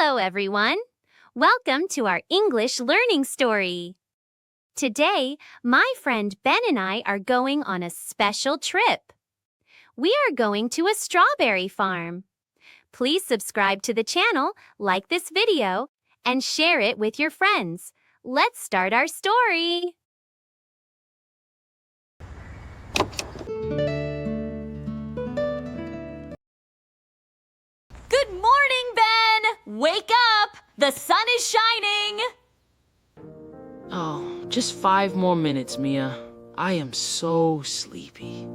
Hello, everyone. Welcome to our English learning story. Today, my friend Ben and I are going on a special trip. We are going to a strawberry farm. Please subscribe to the channel, like this video, and share it with your friends. Let's start our story. Good morning, Ben! Wake up! The sun is shining! Oh, just 5 more minutes, Mia. I am so sleepy.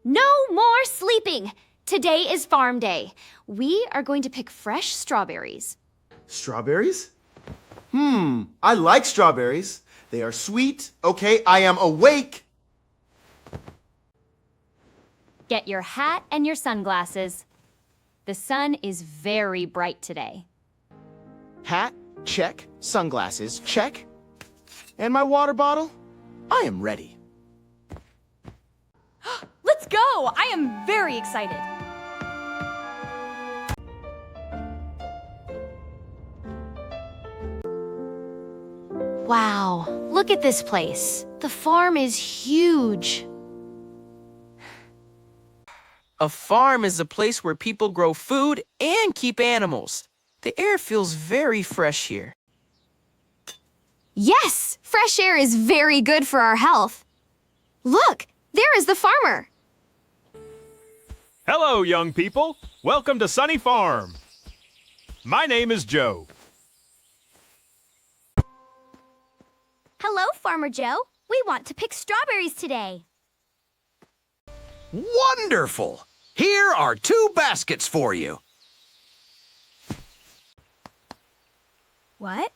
No more sleeping! Today is farm day. We are going to pick fresh strawberries. Strawberries? I like strawberries. They are sweet. Okay, I am awake. Get your hat and your sunglasses. The sun is very bright today. Hat, check. Sunglasses, check. And my water bottle? I am ready. Let's go! I am very excited. Wow, look at this place. The farm is huge. A farm is a place where people grow food and keep animals. The air feels very fresh here. Yes, fresh air is very good for our health. Look, there is the farmer. Hello, young people. Welcome to Sunny Farm. My name is Joe. Hello, Farmer Joe. We want to pick strawberries today. Wonderful! Here are 2 baskets for you. What?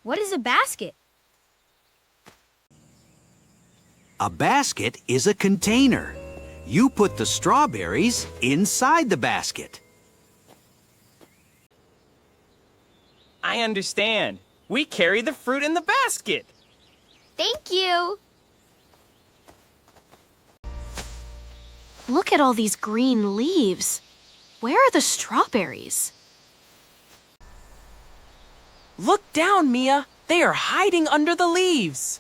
What is a basket? A basket is a container. You put the strawberries inside the basket. I understand. We carry the fruit in the basket. Thank you. Look at all these green leaves. Where are the strawberries? Look down, Mia. They are hiding under the leaves.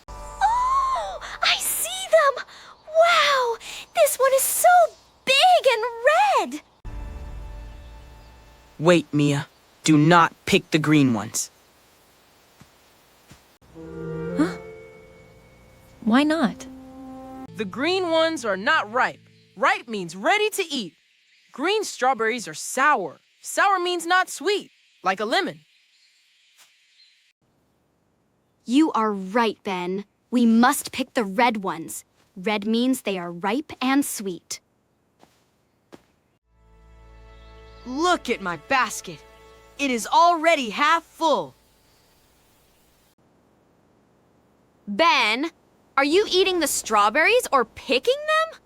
Oh, I see them! Wow, this one is so big and red! Wait, Mia. Do not pick the green ones. Why not? The green ones are not ripe. Ripe means ready to eat. Green strawberries are sour. Sour means not sweet, like a lemon. You are right, Ben. We must pick the red ones. Red means they are ripe and sweet. Look at my basket. It is already half full. Ben, are you eating the strawberries or picking them?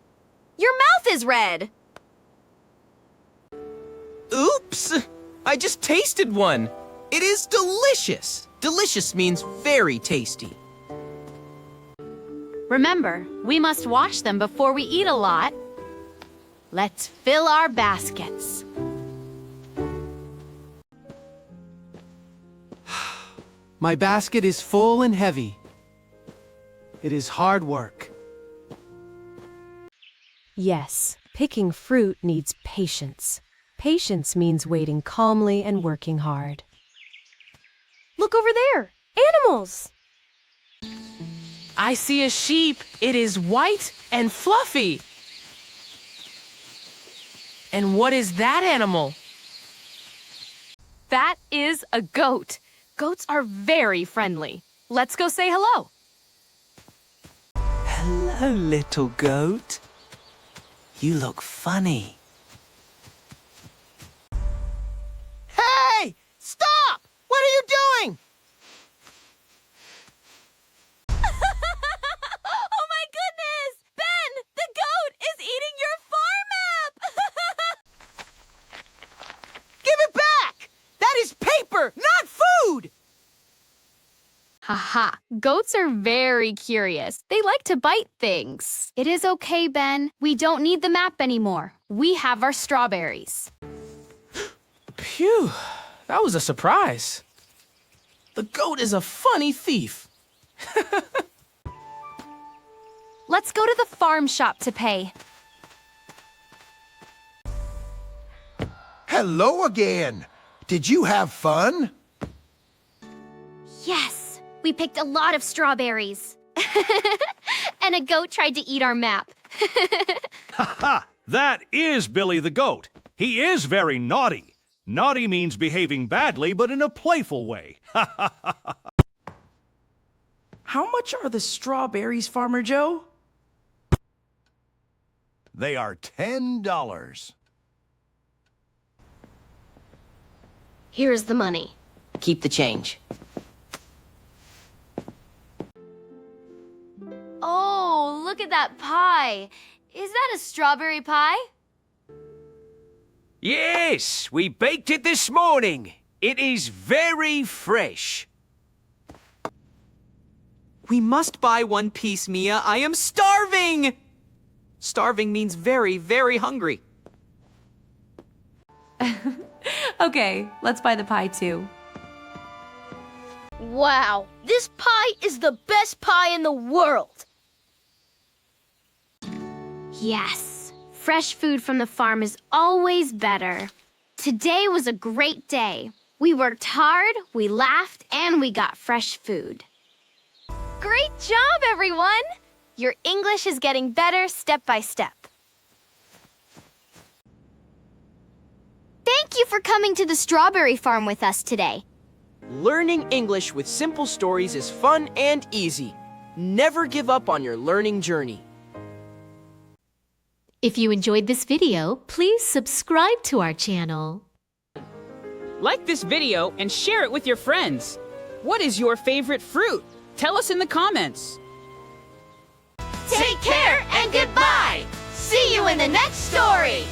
Your mouth is red. Oops! I just tasted one. It is delicious. Delicious means very tasty. Remember, we must wash them before we eat a lot. Let's fill our baskets. My basket is full and heavy. It is hard work. Yes, picking fruit needs patience. Patience means waiting calmly and working hard. Look over there! Animals! I see a sheep. It is white and fluffy. And what is that animal? That is a goat. Goats are very friendly. Let's go say hello. Hello, little goat. You look funny. Hey! Stop! What are you doing? Oh my goodness! Ben! The goat is eating your farm map! Give it back! That is paper, not food! Haha, goats are very curious. They like to bite things. It is okay, Ben. We don't need the map anymore. We have our strawberries. Phew, that was a surprise. The goat is a funny thief. Let's go to the farm shop to pay. Hello again. Did you have fun? Yes, we picked a lot of strawberries. And a goat tried to eat our map. Ha ha! That is Billy the goat. He is very naughty. Naughty means behaving badly, but in a playful way. Ha ha ha! How much are the strawberries, Farmer Joe? They are $10. Here's the money. Keep the change. Oh, look at that pie. Is that a strawberry pie? Yes, we baked it this morning. It is very fresh. We must buy one piece, Mia. I am starving! Starving means very, very hungry. Okay, let's buy the pie too. Wow, this pie is the best pie in the world. Yes, fresh food from the farm is always better. Today was a great day. We worked hard, we laughed, and we got fresh food. Great job, everyone! Your English is getting better step by step. Thank you for coming to the strawberry farm with us today. Learning English with simple stories is fun and easy. Never give up on your learning journey. If you enjoyed this video, please subscribe to our channel. Like this video and share it with your friends. What is your favorite fruit? Tell us in the comments. Take care and goodbye. See you in the next story.